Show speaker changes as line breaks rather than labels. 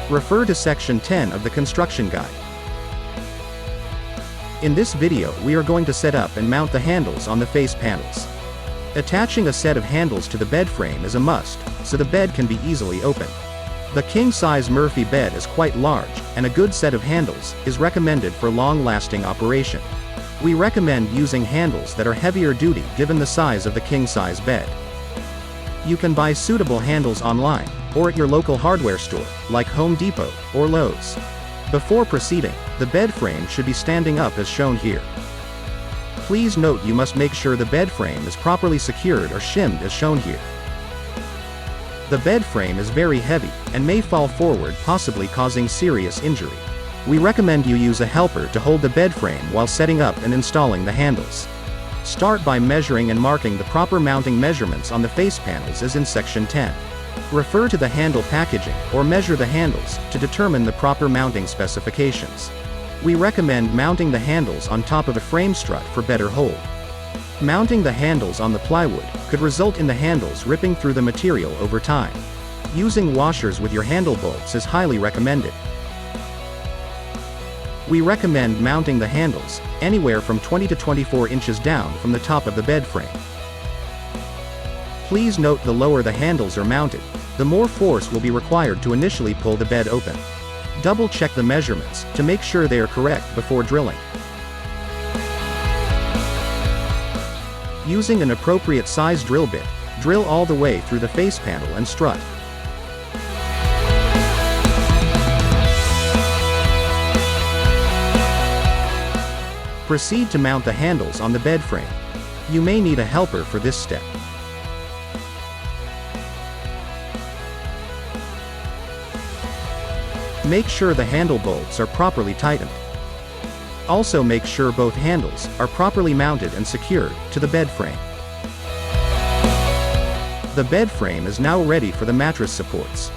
Refer to section 10 of the construction guide. In this video we are going to set up and mount the handles on the face panels. Attaching a set of handles to the bed frame is a must, so the bed can be easily opened. The king-size Murphy bed is quite large, and a good set of handles is recommended for long-lasting operation. We recommend using handles that are heavier duty given the size of the king-size bed. You can buy suitable handles online, or at your local hardware store, like Home Depot or Lowe's. Before proceeding, the bed frame should be standing up as shown here. Please note you must make sure the bed frame is properly secured or shimmed as shown here. The bed frame is very heavy, and may fall forward, possibly causing serious injury. We recommend you use a helper to hold the bed frame while setting up and installing the handles. Start by measuring and marking the proper mounting measurements on the face panels as in section 10. Refer to the handle packaging, or measure the handles, to determine the proper mounting specifications. We recommend mounting the handles on top of a frame strut for better hold. Mounting the handles on the plywood could result in the handles ripping through the material over time. Using washers with your handle bolts is highly recommended. We recommend mounting the handles anywhere from 20 to 24 inches down from the top of the bed frame. Please note the lower the handles are mounted, the more force will be required to initially pull the bed open. Double check the measurements to make sure they are correct before drilling. Using an appropriate size drill bit, drill all the way through the face panel and strut. Proceed to mount the handles on the bed frame. You may need a helper for this step. Make sure the handle bolts are properly tightened. Also make sure both handles are properly mounted and secured to the bed frame. The bed frame is now ready for the mattress supports.